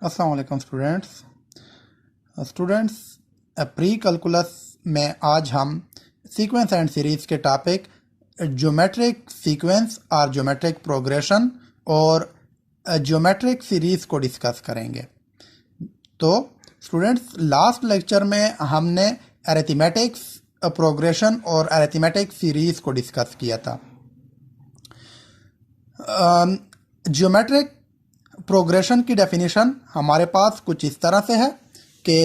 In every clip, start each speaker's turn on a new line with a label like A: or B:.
A: अस्सलाम वालेकुम students pre calculus में आज हम सीक्वेंस एंड सीरीज के टॉपिक ज्योमेट्रिक सीक्वेंस और ज्योमेट्रिक प्रोग्रेशन और ज्योमेट्रिक सीरीज को डिस्कस करेंगे। तो स्टूडेंट्स लास्ट लेक्चर में हमने अरिथमेटिक प्रोग्रेशन और अरिथमेटिक सीरीज को डिस्कस किया था। ज्योमेट्रिक प्रोग्रेशन की डेफिनेशन हमारे पास कुछ इस तरह से है कि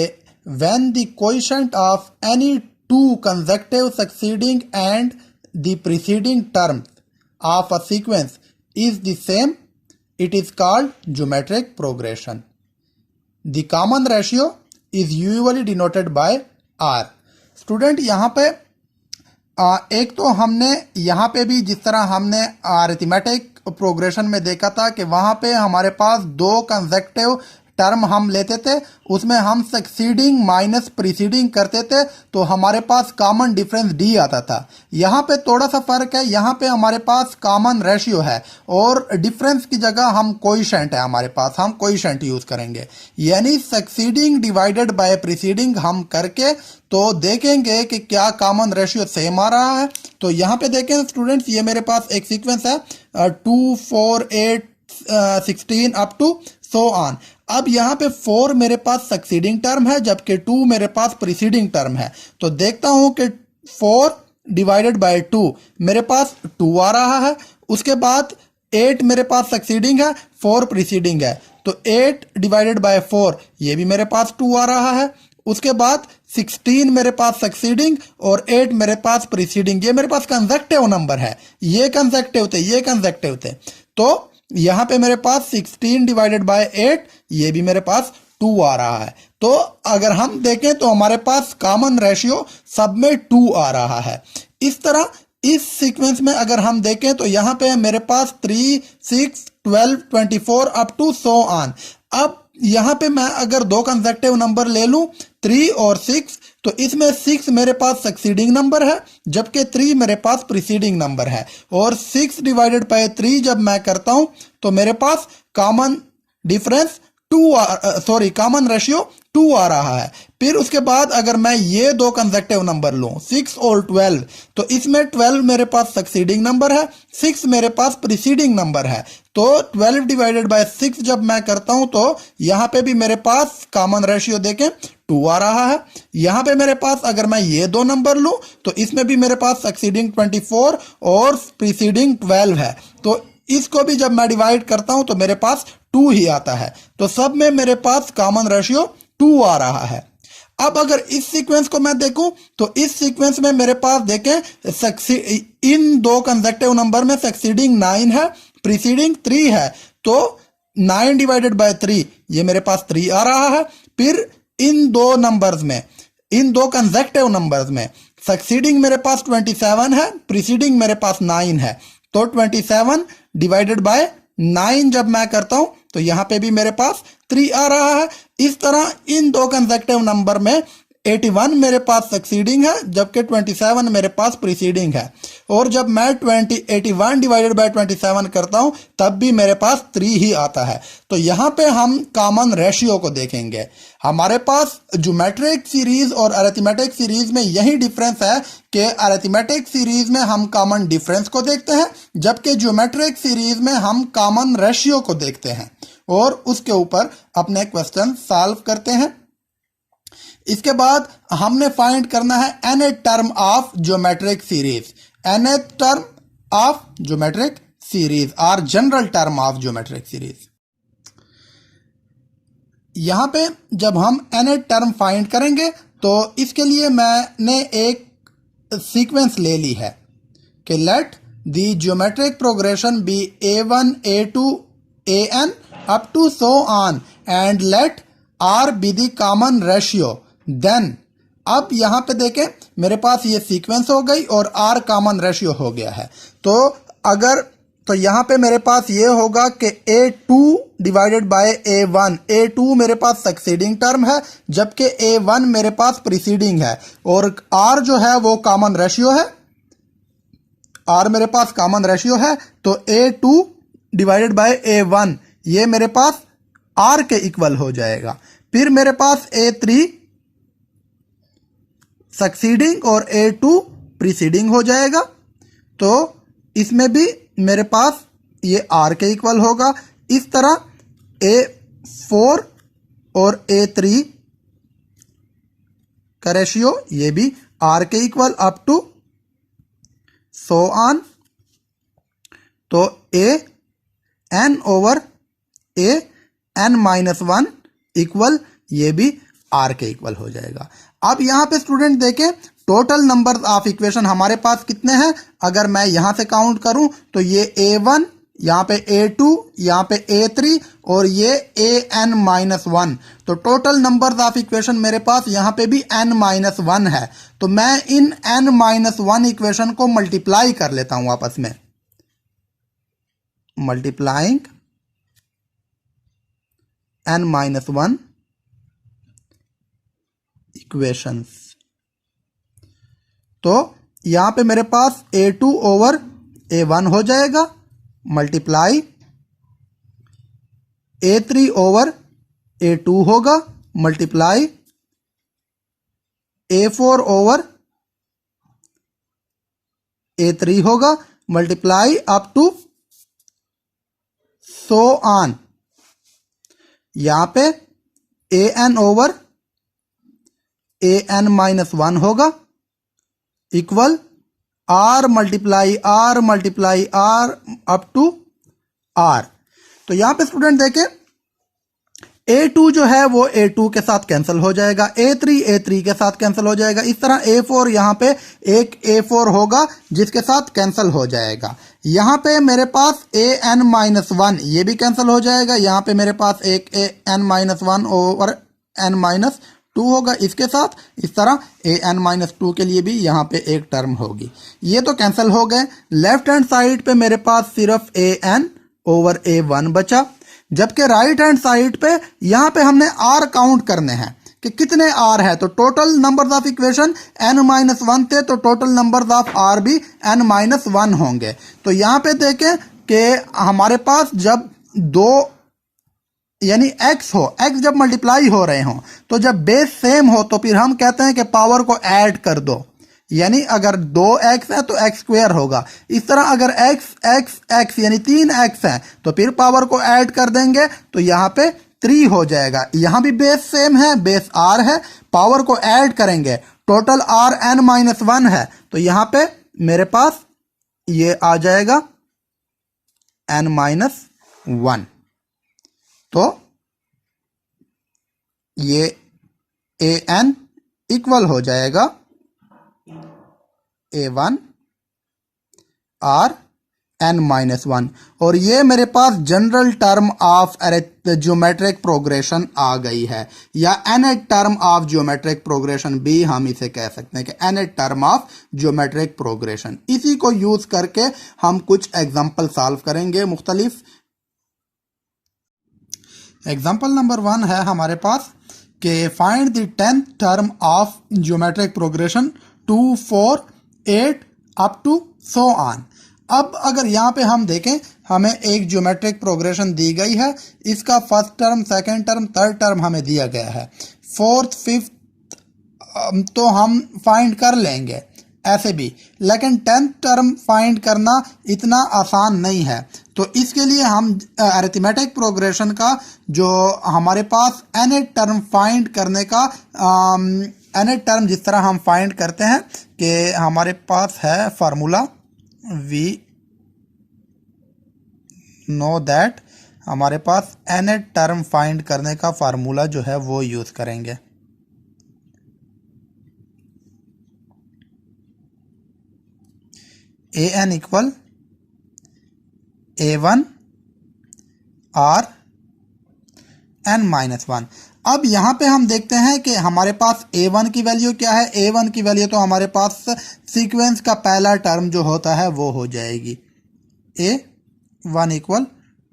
A: when the coefficient of any two consecutive succeeding and the preceding terms of a sequence is the same it is called geometric progression. The common ratio is usually denoted by R. Student यहाँ पे एक तो हमने यहाँ पे भी जिस तरह हमने अरिथमेटिक प्रोग्रेशन में देखा था कि वहाँ पे हमारे पास दो कंसेक्टिव टर्म हम लेते थे, उसमें हम सक्सीडिंग माइनस प्रीसीडिंग करते थे तो हमारे पास कॉमन डिफरेंस डी आता था। यहाँ पे थोड़ा सा फर्क है, यहाँ पे हमारे पास कॉमन रेशियो है और डिफरेंस की जगह हम कोएफिशिएंट है हमारे पास, हम कोएफिशिएंट यूज करेंगे। यानी सक्सीडिंग डिवाइडेड बाय प्रीसीडिंग हम करके तो देखेंगे कि क्या कॉमन रेशियो सेम आ रहा है। तो यहाँ पे देखें स्टूडेंट्स, ये मेरे पास एक सीक्वेंस है 2 4 8 16 अप टू सो ऑन। अब यहाँ पे 4 मेरे पास सक्सीडिंग टर्म है जबकि 2 मेरे पास प्रीसीडिंग टर्म है। तो देखता हूं कि 4 डिवाइडेड बाय 2 मेरे पास 2 आ रहा है। उसके बाद 8 मेरे पास सक्सीडिंग है, 4 प्रीसीडिंग है, तो 8 डिवाइडेड बाय 4 ये भी मेरे पास 2 आ रहा है। उसके बाद 16 मेरे पास सक्सीडिंग और 8 मेरे पास प्रीसीडिंग। ये मेरे पास कंसेक्टिव नंबर है, ये कंसेक्टिव थे, ये कंसेक्टिव थे। तो यहाँ पे मेरे पास 16 डिवाइडेड बाय 8 ये भी मेरे पास 2 आ रहा है। तो अगर हम देखें तो हमारे पास कॉमन रेशियो सब में 2 आ रहा है। इस तरह इस सीक्वेंस में अगर हम देखें तो यहाँ पे मेरे पास 3 6 12 24 अप टू सो ऑन। अब यहाँ पे मैं अगर दो कंसेक्टिव नंबर ले लूं 3 और 6, तो इसमें 6 मेरे पास सक्सीडिंग नंबर है जबकि 3 मेरे पास प्रीसीडिंग नंबर है। और 6 डिवाइडेड बाय 3 जब मैं करता हूं तो मेरे पास कॉमन डिफरेंस कॉमन रेशियो 2 आ रहा है। फिर उसके बाद अगर मैं ये दो कंसेक्टिव नंबर लूं 6 और 12, तो इसमें 12 मेरे पास सक्सीडिंग नंबर है, 6 मेरे पास प्रीसीडिंग नंबर है। तो 12 डिवाइडेड बाय 6 जब मैं करता हूं तो यहाँ पे भी मेरे पास कॉमन रेशियो देखें 2 आ रहा है। यहाँ पे मेरे पास अगर मैं ये दो नंबर लूं तो इसमें भी मेरे पास सक्सीडिंग 24 और प्रीसीडिंग 12 है। तो इसको भी जब मैं डिवाइड करता हूं तो मेरे पास 2 ही आता है। तो सब में मेरे पास कॉमन रेशियो 2 आ रहा है। अब अगर इस सीक्वेंस को मैं देखूं तो इस सीक्वेंस में मेरे पास देखें इन दो कंसेक्टिव नंबर में सक्सीडिंग 9 है, प्रीसीडिंग 3 है। तो 9 डिवाइडेड बाय 3 ये मेरे पास 3 आ रहा है। फिर इन दो नंबर्स में, इन दो कंसेक्टिव नंबर्स में सक्सीडिंग मेरे पास 27 है, प्रीसीडिंग मेरे पास 9 है। तो 27 डिवाइडेड बाय 9 जब मैं करता हूं तो यहां पे भी मेरे पास 3 आ रहा है। इस तरह इन दो कंसेक्टिव नंबर में 81 मेरे पास सक्सीडिंग है जबकि 27 मेरे पास प्रीसीडिंग है। और जब मैं 81 डिवाइडेड बाय 27 करता हूं तब भी मेरे पास 3 ही आता है। तो यहां पे हम कॉमन रेशियो को देखेंगे। हमारे पास ज्योमेट्रिक सीरीज और अरिथमेटिक सीरीज में यही डिफरेंस है कि अरिथमेटिक सीरीज में हम कॉमन डिफरेंस को देखते हैं जबकि ज्योमेट्रिक सीरीज में हम कॉमन रेशियो को देखते हैं और उसके ऊपर अपने क्वेश्चन सॉल्व करते हैं। इसके बाद हमने फाइंड करना है nth term of geometric series, nth term of geometric series और general term of geometric series. यहां पे जब हम nth टर्म फाइंड करेंगे तो इसके लिए मैंने एक सीक्वेंस ले ली है कि let the geometric progression be a1 a2 an up to so on and let r be the common ratio. Then अब यहां पे देखें मेरे पास ये सीक्वेंस हो गई और r कॉमन रेशियो हो गया है। तो अगर तो यहां पे मेरे पास ये होगा कि a2 divided by a1, a2 मेरे पास सक्सीडिंग टर्म है जबकि a1 मेरे पास प्रीसीडिंग है और r जो है वो कॉमन रेशियो है, r मेरे पास कॉमन रेशियो है। तो a2 डिवाइडेड बाय a1 ये मेरे पास आर के इक्वल हो जाएगा। फिर मेरे पास A3 सक्सीडिंग और A2 प्रीसीडिंग हो जाएगा। तो इसमें भी मेरे पास ये आर के इक्वल होगा। इस तरह A4 और A3 का रेशियो ये भी आर के equal up to so on. तो AN ओवर AN-1 इक्वल ये भी आर के इक्वल हो जाएगा। अब यहाँ पे स्टूडेंट देखें टोटल नंबर ऑफ इक्वेशन हमारे पास कितने हैं। अगर मैं यहाँ से काउंट करूं तो ये A1, यहाँ पे A2, यहाँ पे A3 और ये AN-1। तो टोटल नंबर ऑफ इक्वेशन मेरे पास यहाँ पे भी N-1 है। तो मैं इन N-1 इक्वेशन को मल्टीप्लाई कर लेता हूं आपस में। Multiplying N-1 equations. तो यहां पे मेरे पास A2 ओवर A1 हो जाएगा, मल्टीप्लाई A3 ओवर A2 होगा, मल्टीप्लाई A4 ओवर A3 होगा, multiply up to so on. यहां पे AN ओवर AN-1 होगा equal R multiply R up to R। तो यहां पे स्टूडेंट देखें A2 जो है वो A2 के साथ कैंसिल हो जाएगा, A3 के साथ कैंसिल हो जाएगा। इस तरह A4 यहां पे एक A4 होगा जिसके साथ कैंसिल हो जाएगा। यहां पे मेरे पास AN-1 ये भी कैंसिल हो जाएगा। यहां पे मेरे पास एक AN-1 ओवर N-2 होगा इसके साथ। इस तरह AN-2 के लिए भी यहां पे एक टर्म होगी। ये तो कैंसिल हो गए। लेफ्ट हैंड साइड पे मेरे पास सिर्फ AN ओवर A1 बचा, जबकि राइट हैंड साइड पे यहां पे हमने R काउंट करने हैं कि कितने R है। तो total numbers of equation N-1 थे, तो टोटल नंबर्स ऑफ R भी N-1 होंगे। तो यहां पे देखें कि हमारे पास जब दो यानी x हो, x जब मल्टीप्लाई हो रहे हो, तो जब बेस सेम हो तो फिर हम कहते हैं कि पावर को ऐड कर दो। यानी अगर 2x है तो x स्क्वायर होगा। इस तरह अगर x यानी 3x है तो फिर पावर को ऐड कर देंगे तो यहाँ पे 3 हो जाएगा। यहाँ भी बेस सेम है, बेस r है, पावर को ऐड करेंगे, टोटल r N-1 है। तो यहाँ पे मेरे पास ये आ जाएगा N-1। तो ये AN इक्वल हो जाएगा A1 R N-1। और ये मेरे पास general term of geometric progression आ गई है, या nth term of geometric progression भी हम इसे कह सकते हैं कि nth term of geometric progression. इसी को यूज करके हम कुछ एग्जाम्पल सॉल्व करेंगे मुख्तलिफ। एग्जाम्पल नंबर 1 है हमारे पास कि find the 10th term of geometric progression 2, 4, 8 up to so on. अब अगर यहाँ पे हम देखें हमें एक ज्योमेट्रिक प्रोग्रेशन दी गई है, इसका first term, second term, third term हमें दिया गया है, फोर्थ, फिफ्थ तो हम फाइंड कर लेंगे ऐसे भी, लेकिन 10th टर्म फाइंड करना इतना आसान नहीं है। तो इसके लिए हम अरिथमेटिक प्रोग्रेशन का जो हमारे पास nth टर्म फाइंड करने का nth टर्म जिस तरह हम फाइंड करते हैं कि हमारे पास है फार्मूला, वी नो दैट हमारे पास nth टर्म फाइंड करने का फार्मूला जो है वो यूज करेंगे। AN equal A1 R N-1। अब यहाँ पे हम देखते हैं कि हमारे पास A1 की वैल्यू क्या है। A1 की वैल्यू तो हमारे पास सीक्वेंस का पहला टर्म जो होता है वो हो जाएगी, A1 इक्वल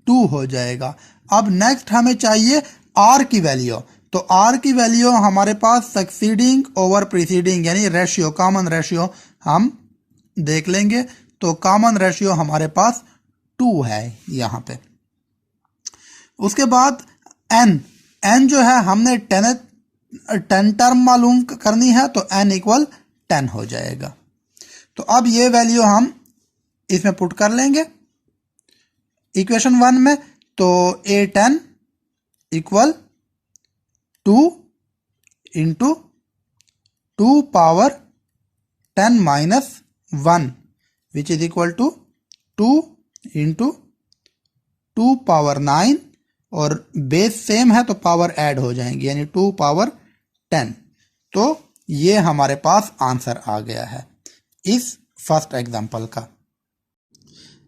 A: 2 हो जाएगा। अब नेक्स्ट हमें चाहिए R की वैल्यू। तो R की वैल्यू हमारे पास सक्सीडिंग ओवर प्रीसीडिंग यानी रेशियो, कॉमन रेशियो हम देख लेंगे। तो कॉमन रेशियो हमारे पास 2 है यहाँ पे। उसके बाद एन जो है हमने 10 टर्म मालूम करनी है, तो n इक्वल 10 हो जाएगा। तो अब ये वैल्यू हम इसमें पुट कर लेंगे इक्वेशन 1 में। तो A10 equal 2 into 2 power 10 minus 1 which is equal to 2 into 2 power 9, और बेस सेम है तो पावर ऐड हो जाएंगी, यानी 2 पावर 10। तो ये हमारे पास आंसर आ गया है इस फर्स्ट एग्जांपल का।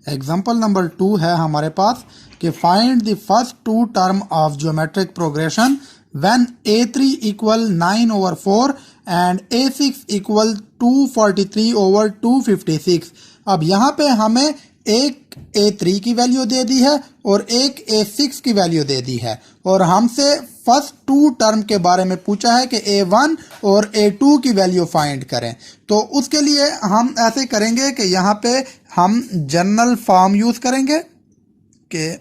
A: एग्जांपल नंबर 2 है हमारे पास कि find the first 2 term of geometric progression when A3 equal 9/4 and A6 equal 243 over 256। अब यहाँ पे हमें एक A3 की वैल्यू दे दी है और एक A6 की वैल्यू दे दी है, और हमसे फर्स्ट 2 टर्म के बारे में पूछा है कि A1 और A2 की वैल्यू फाइंड करें। तो उसके लिए हम ऐसे करेंगे कि यहाँ पे हम जनरल फॉर्म यूज करेंगे कि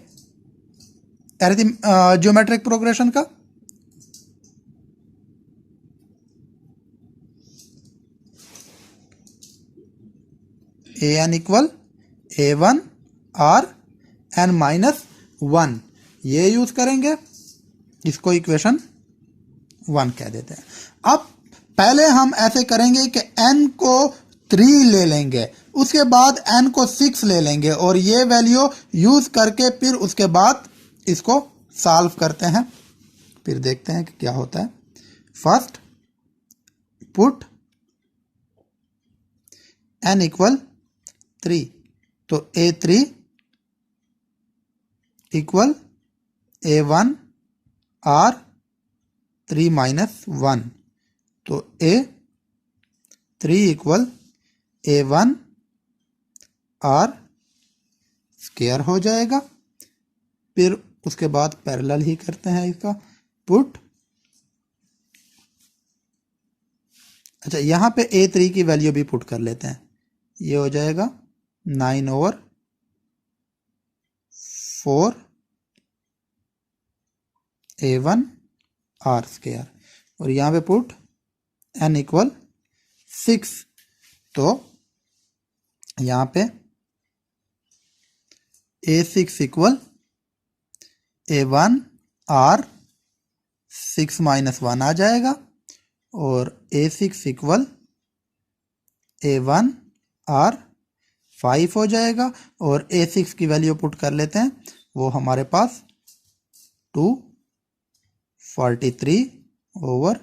A: ज्योमेट्रिक प्रोग्रेशन का। an इक्वल A1 और n माइनस 1 ये यूज करेंगे, इसको इक्वेशन 1 कह देते हैं। अब पहले हम ऐसे करेंगे कि n को 3 ले लेंगे, उसके बाद n को 6 ले लेंगे, और ये वैल्यू यूज करके फिर उसके बाद इसको सॉल्व करते हैं, फिर देखते हैं कि क्या होता है। फर्स्ट पुट n इक्वल 3, तो A3 इक्वल A1 और 3 माइनस 1, तो A3 इक्वल A1 और स्क्वायर हो जाएगा। फिर उसके बाद पैरेलल ही करते हैं इसका पुट। अच्छा, यहाँ पे A3 की वैल्यू भी पुट कर लेते हैं, ये हो जाएगा 9/4 A1 आर स्क्वायर, और यहाँ पे पुट n इक्वल 6, तो यहाँ पे A6 equal A1 are 6 minus 1 आ जाएगा, और A6 इक्वल A1 आर 5 हो जाएगा, और A6 की वैल्यू पुट कर लेते हैं, वो हमारे पास 243 ओवर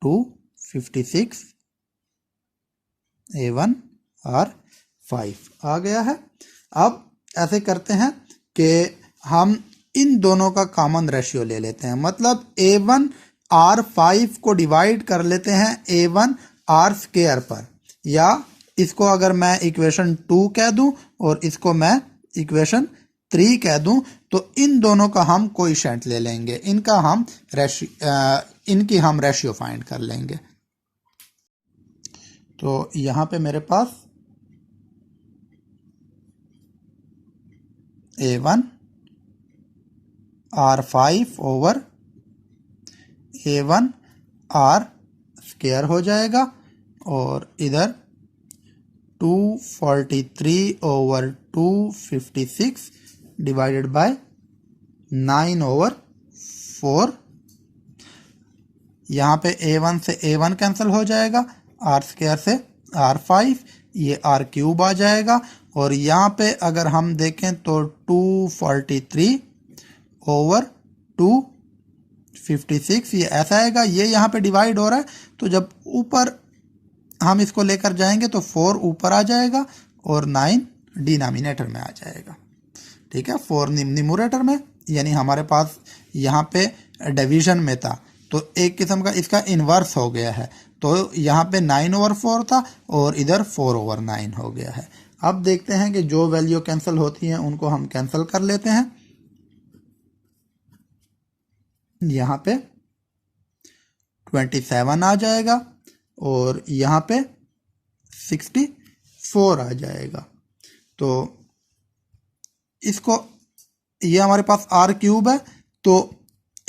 A: 256 A1 और 5 आ गया है। अब ऐसे करते हैं कि हम इन दोनों का कॉमन रेशियो ले लेते हैं, मतलब A1 आर 5 को डिवाइड कर लेते हैं A1 आर स्क्वायर पर, या इसको अगर मैं इक्वेशन 2 कह दूं और इसको मैं इक्वेशन 3 कह दूं, तो इन दोनों का हम कोएफिशिएंट ले लेंगे, इनकी हम रेशियो फाइंड कर लेंगे। तो यहाँ पे मेरे पास A1 R 5 over A1 R square हो जाएगा, और इधर 243 ओवर 256 डिवाइडेड बाय 9/4। यहाँ पे A1 से A1 कैंसिल हो जाएगा, आर स्क्वायर से R5, ये R क्यूब आ जाएगा, और यहाँ पे अगर हम देखें तो 243 ओवर 256 ये ऐसा आएगा, ये यहाँ पे डिवाइड हो रहा है, तो जब ऊपर हम इसको लेकर जाएंगे तो 4 ऊपर आ जाएगा और 9 डिनोमिनेटर में आ जाएगा। ठीक है, 4 न्यूमरेटर में, यानी हमारे पास यहाँ पे डिवीजन में था, तो एक किस्म का इसका इन्वर्स हो गया है, तो यहाँ पे 9/4 था और इधर 4/9 हो गया है। अब देखते हैं कि जो वैल्यू कैंसिल होती हैं उनको हम कैंसिल कर लेते हैं। यहाँ पे 27 आ जाएगा और यहाँ पे 64 आ जाएगा, तो इसको, ये हमारे पास R क्यूब है, तो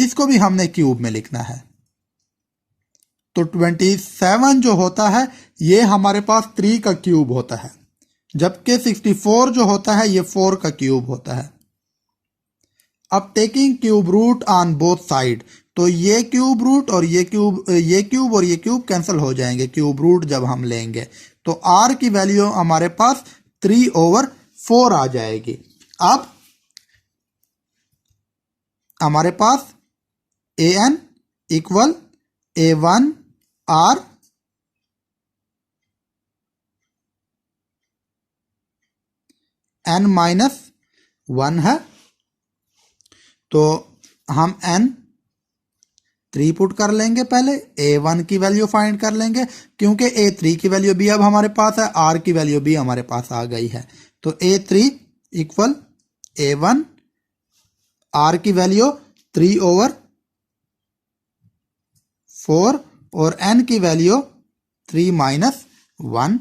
A: इसको भी हमने क्यूब में लिखना है। तो 27 जो होता है ये हमारे पास 3 का क्यूब होता है, जबकि 64 जो होता है ये 4 का क्यूब होता है। अब taking cube root on both side, तो ये क्यूब रूट और ये क्यूब और ये क्यूब कैंसिल हो जाएंगे क्यूब रूट जब हम लेंगे, तो r की वैल्यू हमारे पास 3/4 आ जाएगी। अब हमारे पास an equal a1 r n-1 है, तो हम n 3 पुट कर लेंगे। पहले a1 की वैल्यू फाइंड कर लेंगे, क्योंकि a3 की वैल्यू भी अब हमारे पास है, r की वैल्यू भी हमारे पास आ गई है। तो a3 इक्वल a1, r की वैल्यू 3/4 और n की वैल्यू 3-1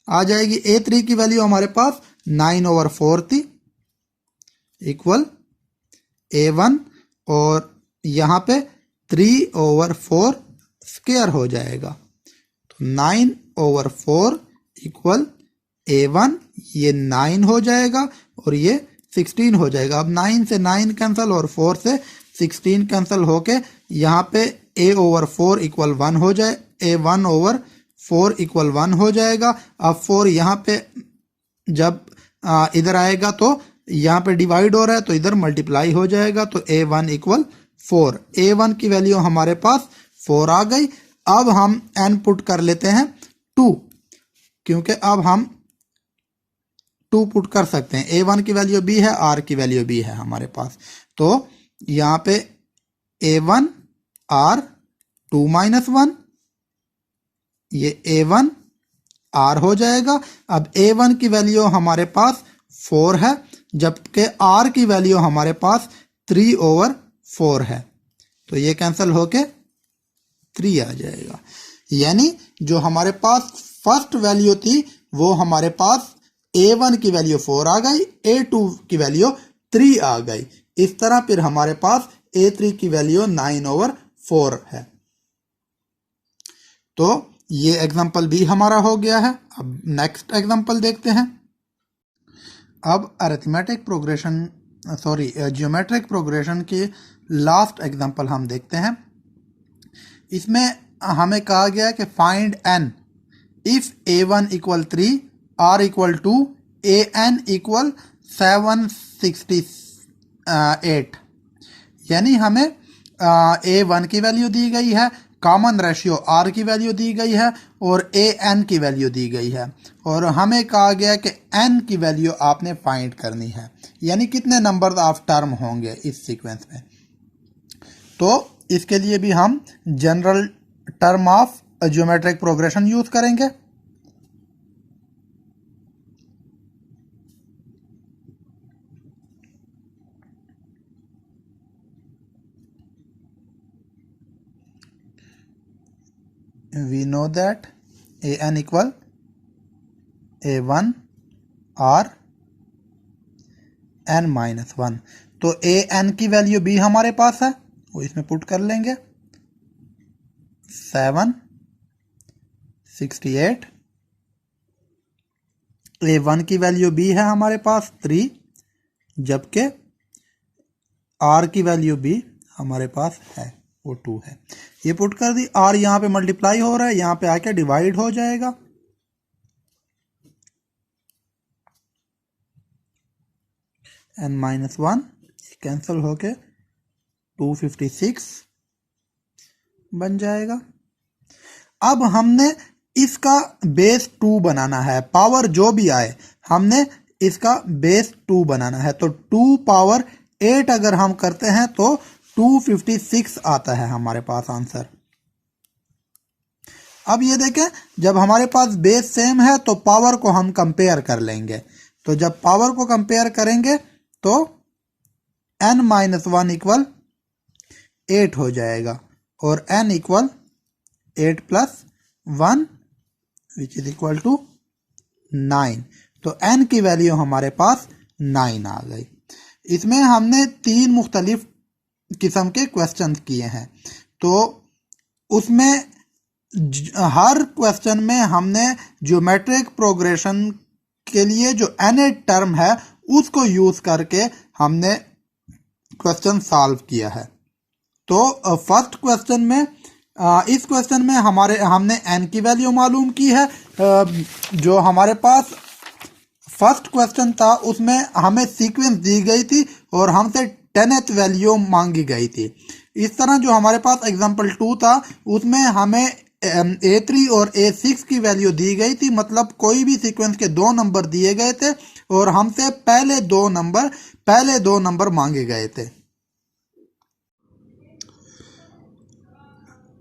A: आ जाएगी। a3 की वैल्यू हमारे पास 9/4 थी, इक्वल a1 और यहाँ पे 3/4 स्क्वायर हो जाएगा, तो 9/4 इक्वल a1, ये 9 हो जाएगा और ये 16 हो जाएगा। अब 9 से 9 कैंसिल और 4 से 16 कैंसिल होके यहाँ पे a/4 इक्वल 1 हो जाए, a1/4 इक्वल 1 हो जाएगा। अब 4 यहाँ पे जब इधर आएगा तो यहाँ पे डिवाइड हो रहा है तो इधर मल्टीप्लाई हो जाएगा, तो a1 इक्वल 4। a1 की वैल्यू हमारे पास 4 आ गई। अब हम n पुट कर लेते हैं 2, क्योंकि अब हम 2 पुट कर सकते हैं। a1 की वैल्यू b है, r की वैल्यू b है हमारे पास, तो यहाँ पे a1 r 2-1, ये a1 r हो जाएगा। अब a1 की वैल्यू हमारे पास 4 है, जबकि r की वैल्यू हमारे पास 3/4 है, तो ये कैंसिल होके 3 आ जाएगा। यानी जो हमारे पास फर्स्ट वैल्यू थी वो हमारे पास a1 की वैल्यू 4 आ गई, a2 की वैल्यू 3 आ गई। इस तरह फिर हमारे पास a3 की वैल्यू 9/4 है। तो ये एग्जांपल भी हमारा हो गया है। अब नेक्स्ट एग्जांपल देखते हैं। अब ज्योमेट्रिक प्रोग्रेशन के लास्ट एग्जांपल हम देखते हैं। इसमें हमें कहा गया है कि find n if a1 equal 3, r equal 2, an equal 768। यानी हमें a1 की वैल्यू दी गई है, कॉमन रेशियो r की वैल्यू दी गई है और an की वैल्यू दी गई है, और हमें कहा गया कि n की वैल्यू आपने फाइंड करनी है, यानी कितने नंबर ऑफ टर्म होंगे इस सीक्वेंस में। तो इसके लिए भी हम general term of geometric progression use करेंगे। We know that an equal a1 r n-1, तो an की वैल्यू भी हमारे पास है, वो इसमें पुट कर लेंगे 768। a1 की वैल्यू भी है हमारे पास 3, जबकि r की वैल्यू भी हमारे पास है वो 2 है। ये पुट कर दी, r यहाँ पे मल्टीप्लाई हो रहा है, यहाँ पे आके डिवाइड हो जाएगा, n-1 कैंसिल होके 256 बन जाएगा। अब हमने इसका बेस 2 बनाना है, पावर जो भी आए हमने इसका बेस 2 बनाना है। तो 2 पावर 8 अगर हम करते हैं तो 256 आता है हमारे पास आंसर। अब ये देखें, जब हमारे पास बेस सेम है तो पावर को हम कंपेयर कर लेंगे, तो जब पावर को कंपेयर करेंगे तो n-1 इक्वल 8 हो जाएगा और n equal 8 + 1 which is equal to 9। तो n की वैल्यू हमारे पास 9 आ गई। इसमें हमने 3 मुख्तलिफ किस्म के क्वेश्चन किए हैं। तो उसमें हर क्वेश्चन में हमने ज्योमेट्रिक प्रोग्रेशन के लिए जो nth टर्म है उसको यूज करके हमने क्वेश्चन सॉल्व किया है। तो फर्स्ट क्वेश्चन में इस क्वेश्चन में हमने n की वैल्यू मालूम की है। जो हमारे पास फर्स्ट क्वेश्चन था उसमें हमें सीक्वेंस दी गई थी और हमसे 10th वैल्यू मांगी गई थी। इस तरह जो हमारे पास एग्जांपल 2 था उसमें हमें A3 और A6 की वैल्यू दी गई थी, मतलब कोई भी सीक्वेंस के 2 नंबर दिए गए थे और हमसे पहले दो नंबर मांगे गए थे।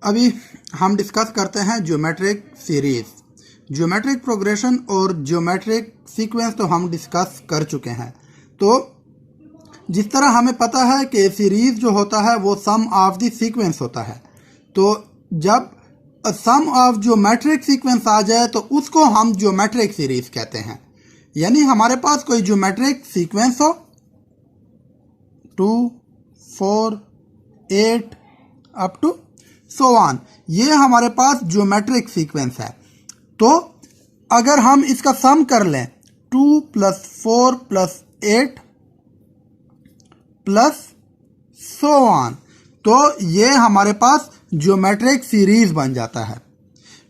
A: अभी हम डिस्कस करते हैं ज्योमेट्रिक सीरीज। ज्योमेट्रिक प्रोग्रेशन और ज्योमेट्रिक सीक्वेंस तो हम डिस्कस कर चुके हैं। तो जिस तरह हमें पता है कि सीरीज जो होता है वो सम ऑफ द सीक्वेंस होता है, तो जब सम ऑफ ज्योमेट्रिक सीक्वेंस आ जाए तो उसको हम ज्योमेट्रिक सीरीज कहते हैं। यानी हमारे पास कोई ज्योमेट्रिक सीक्वेंस हो 2, 4, 8 अप टू सो ऑन, ये हमारे पास ज्योमेट्रिक सीक्वेंस है। तो अगर हम इसका सम कर लें 2 + 4 + 8 प्लस सो ऑन, तो ये हमारे पास ज्योमेट्रिक सीरीज बन जाता है।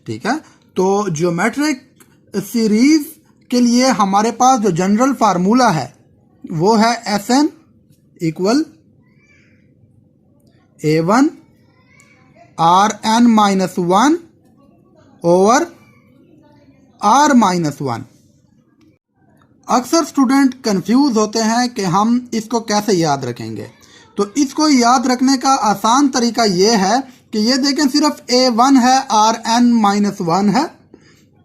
A: ठीक है, तो ज्योमेट्रिक सीरीज के लिए हमारे पास जो जनरल फार्मूला है वो है Sn = A1 Rn-1 over R-1। अक्सर स्टूडेंट कंफ्यूज होते हैं कि हम इसको कैसे याद रखेंगे। तो इसको याद रखने का आसान तरीका ये है कि ये देखें सिर्फ A1 है, Rn-1 है,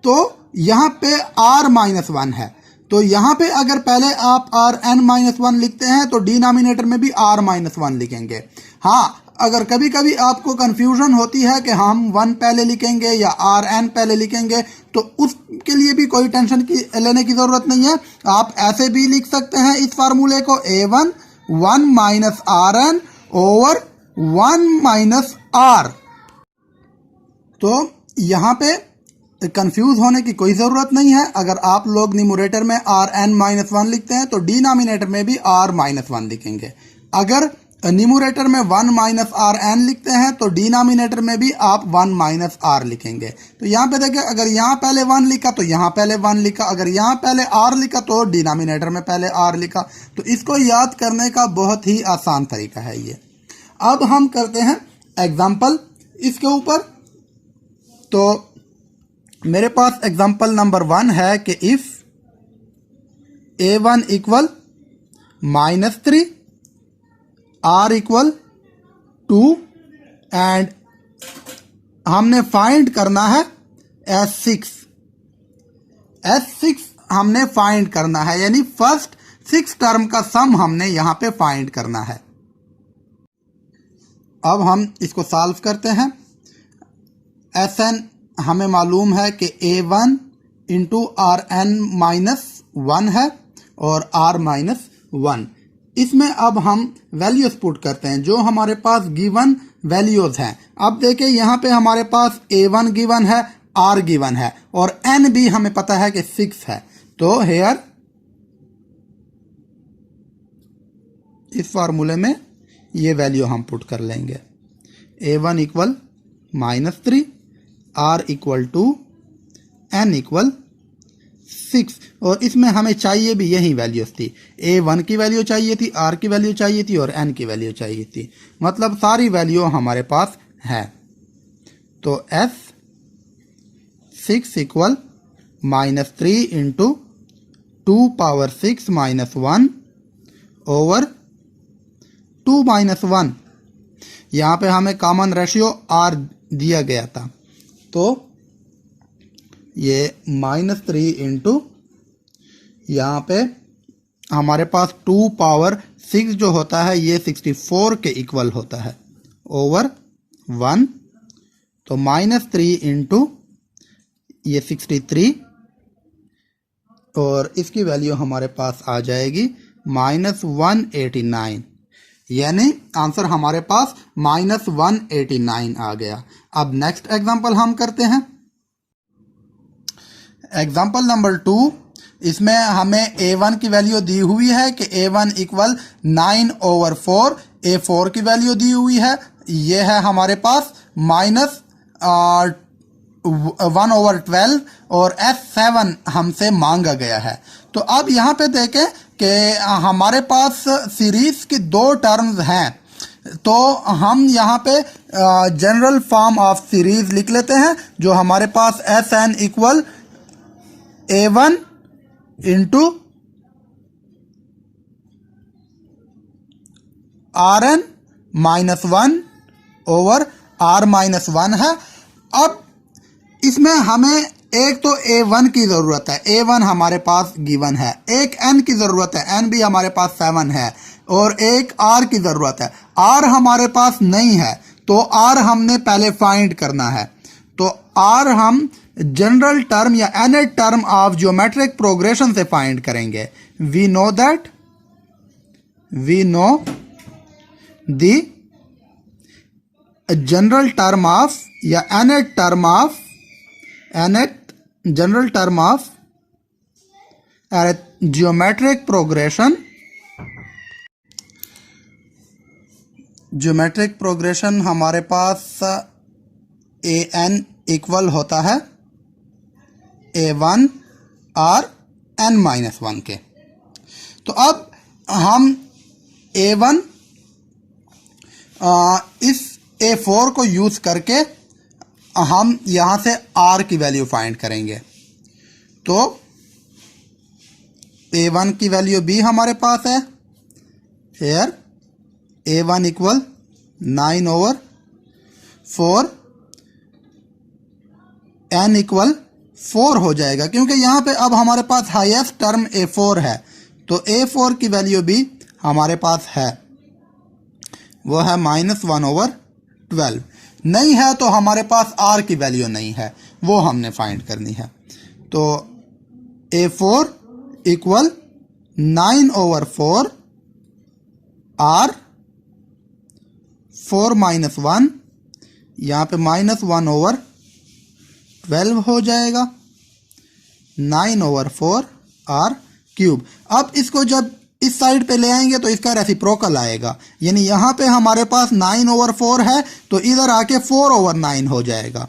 A: तो यहाँ पे R-1 है। तो यहाँ पे अगर पहले आप Rn-1 लिखते हैं तो डिनोमिनेटर में भी R-1 लिखेंगे। हाँ, अगर कभी कभी आपको कंफ्यूजन होती है कि हम 1 पहले लिखेंगे या Rn पहले लिखेंगे, तो उसके लिए भी कोई टेंशन लेने की ज़रूरत नहीं है। आप ऐसे भी लिख सकते हैं इस फार्मूले को A1 1 - Rn ओवर 1 - R। तो यहाँ पे कंफ्यूज होने की कोई ज़रूरत नहीं है। अगर आप लोग न्यूमरेटर में Rn-1 लिखते हैं तो डिनोमिनेटर में भी R-1 लिखेंगे। अगर न्यूमरेटर में 1 - Rn लिखते हैं तो डिनोमिनेटर में भी आप 1 - R लिखेंगे। तो यहाँ पे देखिए, अगर यहाँ पहले 1 लिखा तो यहाँ पहले 1 लिखा, अगर यहाँ पहले R लिखा तो डिनोमिनेटर में पहले R लिखा। तो इसको याद करने का बहुत ही आसान तरीका है ये। अब हम करते हैं एग्जाम्पल इसके ऊपर। तो मेरे पास एग्जाम्पल नंबर 1 है कि इफ A1 = -3 R = 2 एंड हमने फाइंड करना है S6 हमने फाइंड करना है, यानी फर्स्ट 6 टर्म का सम हमने यहां पे फाइंड करना है। अब हम इसको सॉल्व करते हैं। Sn हमें मालूम है कि A1 × Rn-1 है और R-1। इसमें अब हम वैल्यूज पुट करते हैं जो हमारे पास गिवन वैल्यूज हैं। अब देखिए यहाँ पे हमारे पास A1 गिवन है, R गिवन है और N भी हमें पता है कि 6 है। तो हेयर इस फार्मूले में ये वैल्यू हम पुट कर लेंगे। A1 = -3, R = 2, N = 6 और इसमें हमें चाहिए भी यही वैल्यूज थी। A1 की वैल्यू चाहिए थी, R की वैल्यू चाहिए थी और N की वैल्यू चाहिए थी, मतलब सारी वैल्यू हमारे पास है। तो S6 = -3 × 2⁻6 - 1 ओवर 2 - 1। यहाँ पे हमें कॉमन रेशियो R दिया गया था, तो ये -3 × यहाँ पे हमारे पास 2⁻6 जो होता है ये 64 के इक्वल होता है ओवर 1। तो -3 × ये 63 और इसकी वैल्यू हमारे पास आ जाएगी -189। यानी आंसर हमारे पास -189 आ गया। अब नेक्स्ट एग्जांपल हम करते हैं। एग्जांपल नंबर 2, इसमें हमें A1 की वैल्यू दी हुई है कि A1 इक्वल 9/4, A4 की वैल्यू दी हुई है, ये है हमारे पास -1/12 और S7 हमसे मांगा गया है। तो अब यहाँ पे देखें कि हमारे पास सीरीज की दो टर्म्स हैं, तो हम यहाँ पे जनरल फॉर्म ऑफ सीरीज लिख लेते हैं, जो हमारे पास Sn equal A1 into Rn -1 over R-1 है। अब इसमें हमें एक तो A1 की ज़रूरत है, A1 हमारे पास गिवन है, एक N की ज़रूरत है, N भी हमारे पास 7 है, और एक R की ज़रूरत है, R हमारे पास नहीं है, तो R हमने पहले फाइंड करना है। तो R हम जनरल टर्म या nth term of geometric progression से फाइंड करेंगे। We know the general term of या nth general term of geometric progression हमारे पास an इक्वल होता है A1 और n-1 के। तो अब हम A1 इस A4 को यूज करके हम यहां से R की वैल्यू फाइंड करेंगे। तो A1 की वैल्यू भी हमारे पास है, hair A1 equal 9/4, n equal 4 हो जाएगा, क्योंकि यहाँ पे अब हमारे पास हाईएस्ट टर्म A4 है, तो A4 की वैल्यू भी हमारे पास है, वो है -1/12। नहीं है तो हमारे पास R की वैल्यू नहीं है, वो हमने फाइंड करनी है। तो A4 इक्वल 9/4 R 4 - 1, यहाँ पे -1/12 हो जाएगा, 9/4 R क्यूब। अब इसको जब इस साइड पे ले आएंगे तो इसका रेसिप्रोकल आएगा, यानी यहाँ पे हमारे पास 9/4 है, तो इधर आके 4/9 हो जाएगा।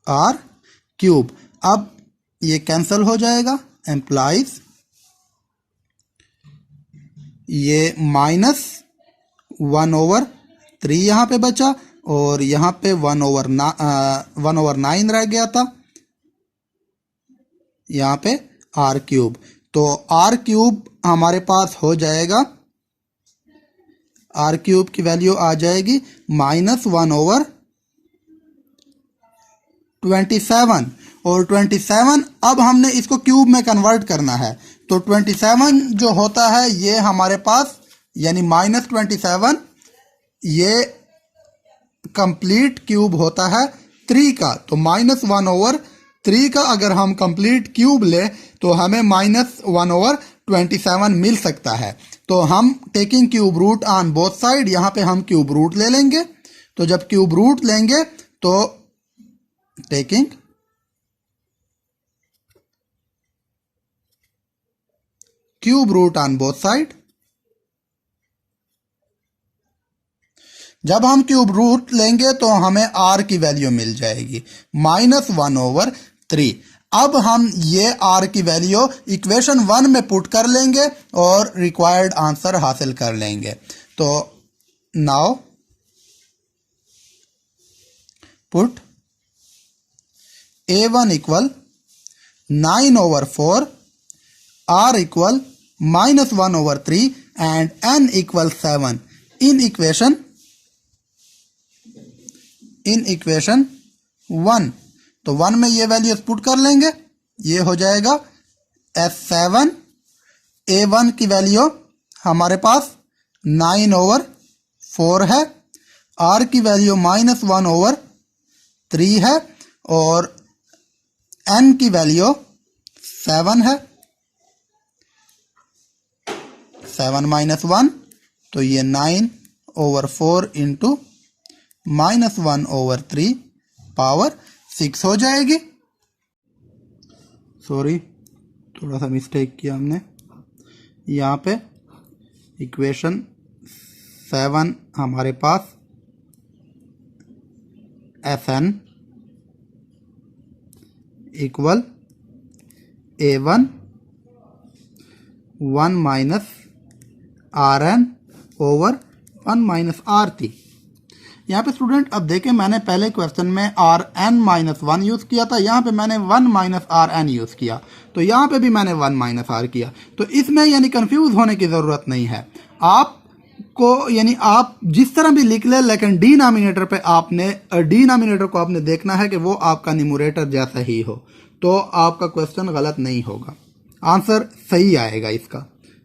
A: R cube. अब ये कैंसिल हो जाएगा, एम्प्लाइज ये -1/3 यहाँ पे बचा, और यहाँ पे 1/9 रह गया था, यहाँ पे R क्यूब। तो R क्यूब हमारे पास हो जाएगा, R क्यूब की वैल्यू आ जाएगी -1/27, और 27 अब हमने इसको क्यूब में कन्वर्ट करना है। तो 27 जो होता है ये हमारे पास, यानी -27 ये कंप्लीट क्यूब होता है 3 का। तो -1/3 का अगर हम कंप्लीट क्यूब ले तो हमें -1/27 मिल सकता है। तो हम taking cube root on both side, यहाँ पे हम क्यूब रूट ले लेंगे। तो जब क्यूब रूट लेंगे तो taking cube root on both side, जब हम क्यूब रूट लेंगे तो हमें R की वैल्यू मिल जाएगी -1/3। अब हम ये R की वैल्यू इक्वेशन 1 में पुट कर लेंगे और रिक्वायर्ड आंसर हासिल कर लेंगे। तो now put A1 equal 9/4, R equal -1/3 and n equal 7 in equation 1। तो 1 में ये वैल्यूज पुट कर लेंगे, ये हो जाएगा S7। A1 की वैल्यू हमारे पास 9/4 है, R की वैल्यू -1/3 है, और n की वैल्यू 7 है। 7 माइनस 1, तो ये 9/4 इंटू -1/3 पावर 6 हो जाएगी। सॉरी, थोड़ा सा मिस्टेक किया हमने यहाँ पे। इक्वेशन 7 हमारे पास Fn equal A1 1 minus Rn over 1 minus R थी। यहाँ पे स्टूडेंट अब देखें, मैंने पहले क्वेश्चन में Rn माइनस 1 यूज़ किया था, यहाँ पे मैंने 1 माइनस Rn यूज़ किया, तो यहाँ पे भी मैंने 1 माइनस R किया। तो इसमें यानी कंफ्यूज होने की ज़रूरत नहीं है। आपको यानी आप जिस तरह भी लिख ले, लेकिन डिनोमिनेटर पे आपने डिनोमिनेटर को आपने देखना है कि वो आपका न्यूमरेटर जैसा ही हो, तो आपका क्वेश्चन गलत नहीं होगा, आंसर सही आएगा इसका।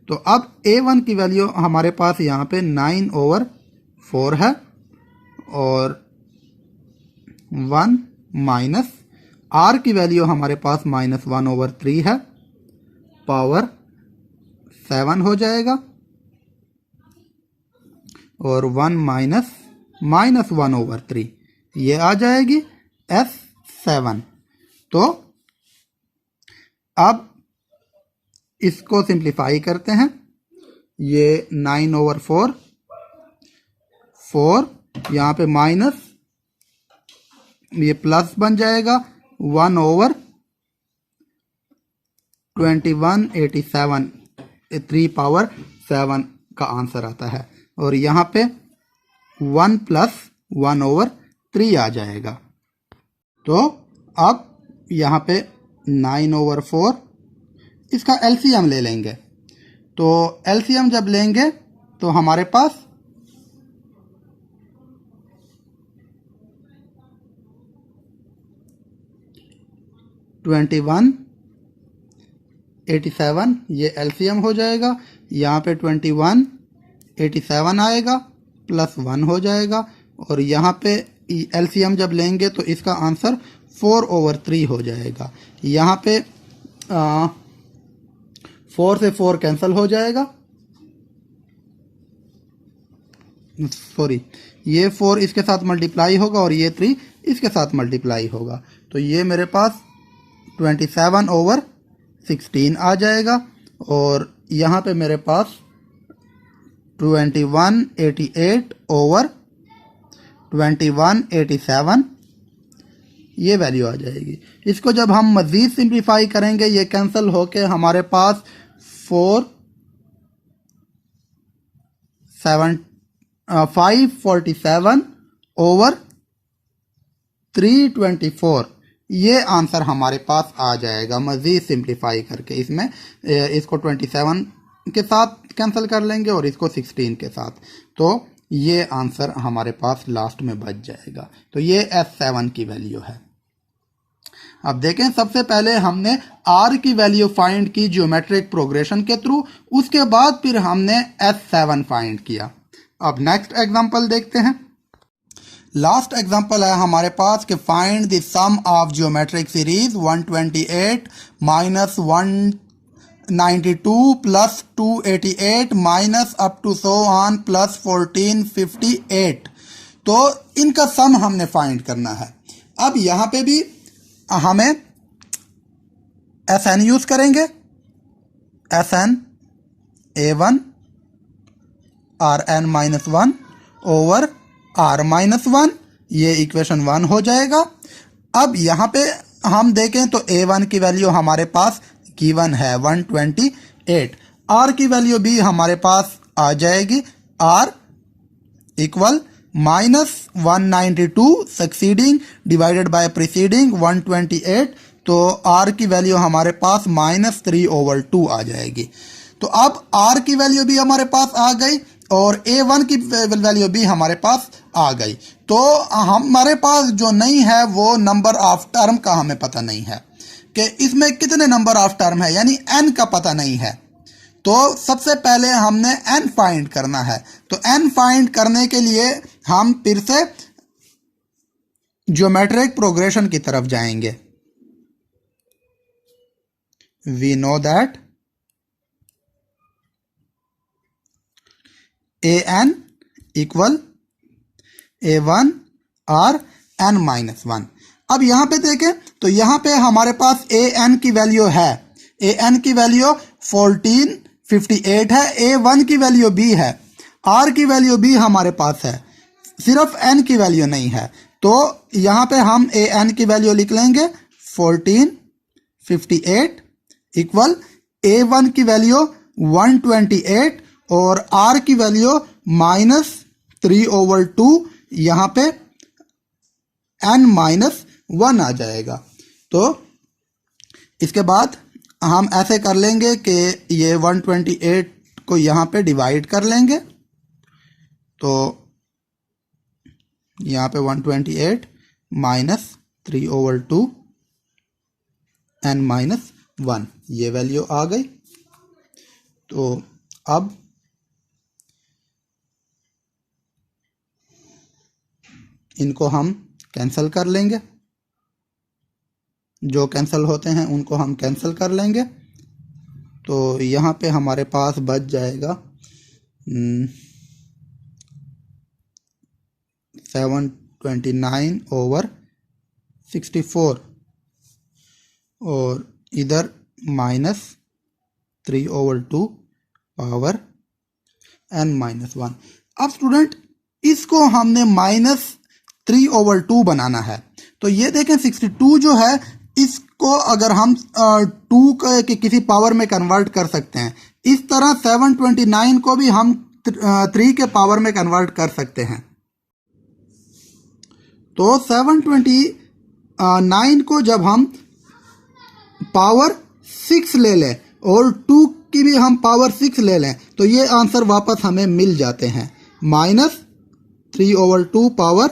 A: तो अब A1 की वैल्यू हमारे पास यहाँ पे 9/4 है और 1 माइनस R की वैल्यू हमारे पास -1/3 है, पावर 7 हो जाएगा, और 1 माइनस -1/3 ये आ जाएगी S7। तो अब इसको सिंप्लीफाई करते हैं। ये 9/4, 4 यहाँ पे माइनस, ये प्लस बन जाएगा 1/2187, 3 पावर 7 का आंसर आता है। और यहाँ पे 1 + 1/3 आ जाएगा। तो अब यहाँ पे 9/4, इसका एलसीएम ले लेंगे। तो एलसीएम जब लेंगे तो हमारे पास 2187 ये एलसीएम हो जाएगा। यहाँ पे 2187 आएगा, +1 हो जाएगा, और यहाँ पे एलसीएम जब लेंगे तो इसका आंसर 4/3 हो जाएगा। यहाँ पे 4 से 4 कैंसिल हो जाएगा, सॉरी, ये 4 इसके साथ मल्टीप्लाई होगा और ये 3 इसके साथ मल्टीप्लाई होगा, तो ये मेरे पास 27/16 आ जाएगा। और यहाँ पे मेरे पास 2188/2187 ये वैल्यू आ जाएगी। इसको जब हम मज़ीद सिंप्लीफाई करेंगे, ये कैंसिल होके हमारे पास 547/324 ये आंसर हमारे पास आ जाएगा मज़ीद सिंप्लीफाई करके। इसमें इसको 27 के साथ कैंसिल कर लेंगे और इसको 16 के साथ, तो ये आंसर हमारे पास लास्ट में बच जाएगा। तो ये S7 की वैल्यू है। अब देखें, सबसे पहले हमने R की वैल्यू फाइंड की ज्योमेट्रिक प्रोग्रेशन के थ्रू, उसके बाद फिर हमने S7 फाइंड किया। अब नेक्स्ट एग्जांपल देखते हैं। लास्ट एग्जांपल है हमारे पास कि find the sum of geometric series 128 minus 192 plus 288 minus up to so on plus 1458। तो इनका सम हमने फाइंड करना है। अब यहाँ पे भी हमें SN यूज करेंगे। SN A1 Rn minus 1 over R minus 1, ये इक्वेशन 1 हो जाएगा। अब यहाँ पे हम देखें तो A1 की वैल्यू हमारे पास गिवन है 128, R की वैल्यू भी हमारे पास आ जाएगी, R equal -192 succeeding divided by preceding 128, तो R की वैल्यू हमारे पास -3/2 आ जाएगी। तो अब R की वैल्यू भी हमारे पास आ गई और A1 की वैल्यू भी हमारे पास आ गई। तो हमारे पास जो नहीं है वो नंबर ऑफ टर्म का हमें पता नहीं है कि इसमें कितने नंबर ऑफ टर्म है, यानी n का पता नहीं है। तो सबसे पहले हमने n फाइंड करना है। तो n फाइंड करने के लिए हम फिर से ज्योमेट्रिक प्रोग्रेशन की तरफ जाएंगे। We know that an equal a1 और n-1। अब यहाँ पे देखें तो यहाँ पे हमारे पास an की वैल्यू है, an की वैल्यू 1458 है, a1 की वैल्यू b है, r की वैल्यू b हमारे पास है, सिर्फ n की वैल्यू नहीं है। तो यहाँ पे हम an की वैल्यू लिख लेंगे 1458 इक्वल a1 की वैल्यू 128 और r की वैल्यू -3/2, यहाँ पे n-1 आ जाएगा। तो इसके बाद हम ऐसे कर लेंगे कि ये 128 को यहाँ पे डिवाइड कर लेंगे। तो यहाँ पे 128 -3/2 n-1 ये वैल्यू आ गई। तो अब इनको हम कैंसिल कर लेंगे, जो कैंसिल होते हैं उनको हम कैंसिल कर लेंगे। तो यहाँ पे हमारे पास बच जाएगा 729/64 और इधर -3/2 पावर n-1। अब स्टूडेंट इसको हमने -3/2 बनाना है। तो ये देखें 62 जो है इसको अगर हम 2 के किसी पावर में कन्वर्ट कर सकते हैं, इस तरह 729 को भी हम 3 के पावर में कन्वर्ट कर सकते हैं। तो 729 को जब हम पावर 6 ले लें और 2 की भी हम पावर 6 ले लें तो ये आंसर वापस हमें मिल जाते हैं, -3/2 पावर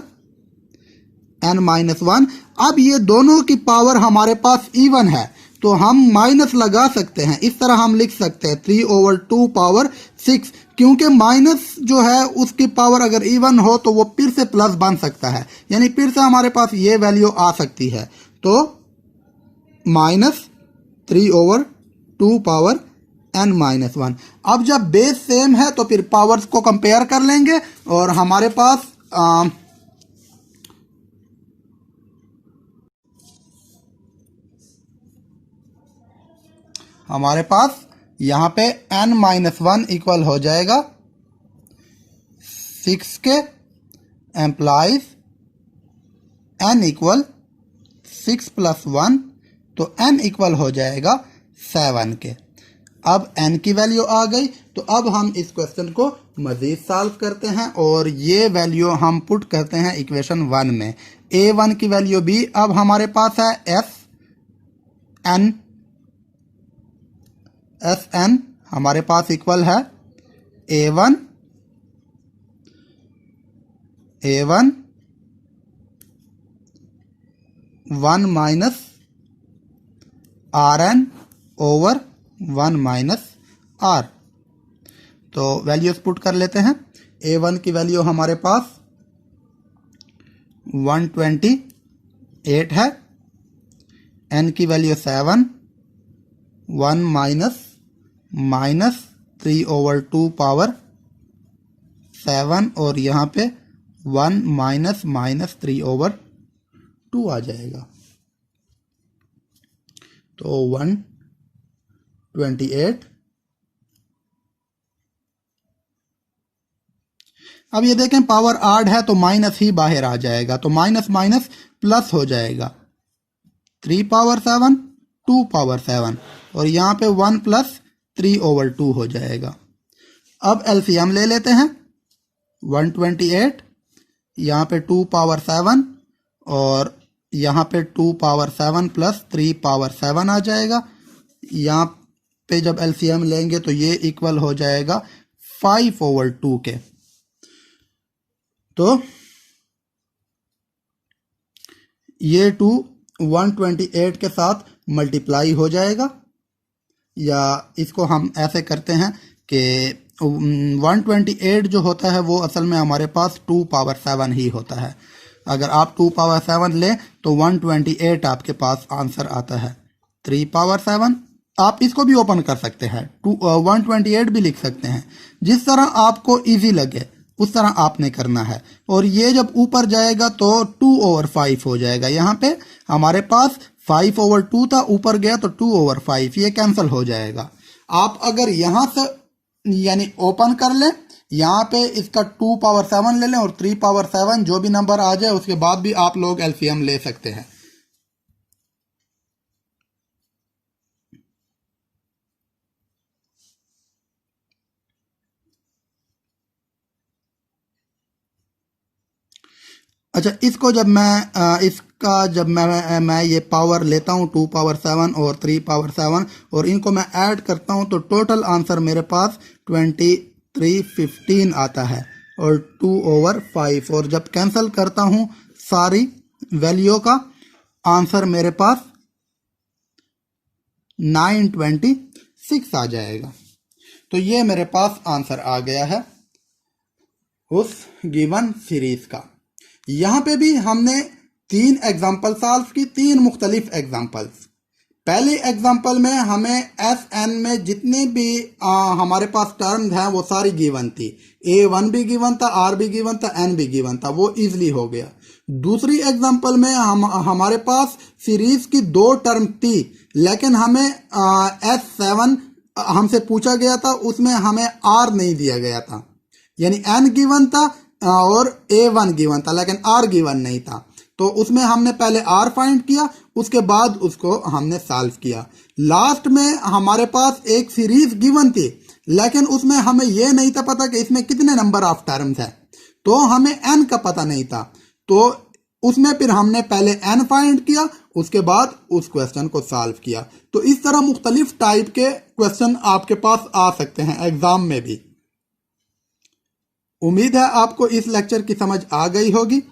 A: n-1। अब ये दोनों की पावर हमारे पास इवन है तो हम माइनस लगा सकते हैं, इस तरह हम लिख सकते हैं 3/2 पावर 6, क्योंकि माइनस जो है उसकी पावर अगर इवन हो तो वो फिर से प्लस बन सकता है, यानी फिर से हमारे पास ये वैल्यू आ सकती है। तो -3/2 पावर n-1। अब जब बेस सेम है तो फिर पावर्स को कंपेयर कर लेंगे और हमारे पास यहाँ पे n-1 इक्वल हो जाएगा 6 के एम्प्लाइज n इक्वल 6 + 1, तो n इक्वल हो जाएगा 7 के। अब n की वैल्यू आ गई। तो अब हम इस क्वेश्चन को मजीद सॉल्व करते हैं और ये वैल्यू हम पुट करते हैं इक्वेशन 1 में। a1 की वैल्यू b अब हमारे पास है Sn हमारे पास इक्वल है a1 1 -Rn/1 -R। तो वैल्यूज पुट कर लेते हैं। a1 की वैल्यू हमारे पास 128 है, n की वैल्यू 7, 1 -3/2 पावर 7 और यहाँ पे 1 -3/2 आ जाएगा। तो 128। अब ये देखें पावर आड है तो माइनस ही बाहर आ जाएगा, तो माइनस माइनस प्लस हो जाएगा। 3/7 2/7 और यहाँ पे 1 + 3/2 हो जाएगा। अब एलसीएम ले लेते हैं। 128 यहाँ पे 2/7 और यहाँ पे 2/7 + 3/7 आ जाएगा। यहाँ पे जब एलसीएम लेंगे तो ये इक्वल हो जाएगा 5/2 के। तो ये 2 128 के साथ मल्टीप्लाई हो जाएगा, या इसको हम ऐसे करते हैं कि 128 जो होता है वो असल में हमारे पास 2/7 ही होता है। अगर आप 2/7 लें तो 128 आपके पास आंसर आता है। 3/7 आप इसको भी ओपन कर सकते हैं, 128 भी लिख सकते हैं। जिस तरह आपको इजी लगे उस तरह आपने करना है। और ये जब ऊपर जाएगा तो 2/5 हो जाएगा। यहाँ पे हमारे पास 5/2 था, ऊपर गया तो 2/5, ये कैंसिल हो जाएगा। आप अगर यहाँ से यानी ओपन कर लें, यहाँ पे इसका 2/7 ले लें और 3/7 जो भी नंबर आ जाए उसके बाद भी आप लोग एलसीएम ले सकते हैं। अच्छा, इसको जब मैं ये पावर लेता हूँ 2/7 और 3/7 और इनको मैं ऐड करता हूँ तो टोटल आंसर मेरे पास 2315 आता है और 2/5। और जब कैंसिल करता हूँ सारी वैल्यू का आंसर मेरे पास 926 आ जाएगा। तो ये मेरे पास आंसर आ गया है उस गिवन सीरीज का। यहाँ पे भी हमने 3 एग्जाम्पल सॉल्व की, 3 मुख्तलिफ एग्जाम्पल्स। पहले एग्जाम्पल में हमें एस एन में जितने भी हमारे पास टर्म्स हैं वो सारी गिवन थी। A1 भी गिवन था, R भी गिवन था, N भी गिवन था, वो इजीली हो गया। दूसरी एग्जाम्पल में हमारे पास सीरीज की 2 टर्म थी, लेकिन हमें S7 हमसे पूछा गया था, उसमें हमें R नहीं दिया गया था। यानी N गिवन था और A1 गिवन था, लेकिन R गिवन नहीं था। तो उसमें हमने पहले R फाइंड किया, उसके बाद उसको हमने सॉल्व किया। लास्ट में हमारे पास एक सीरीज गिवन थी, लेकिन उसमें हमें यह नहीं था पता कि इसमें कितने नंबर ऑफ टर्म्स है, तो हमें N का पता नहीं था। तो उसमें फिर हमने पहले N फाइंड किया, उसके बाद उस क्वेश्चन को सॉल्व किया। तो इस तरह मुख्तलिफ टाइप के क्वेश्चन आपके पास आ सकते हैं एग्जाम में भी। उम्मीद है आपको इस लेक्चर की समझ आ गई होगी।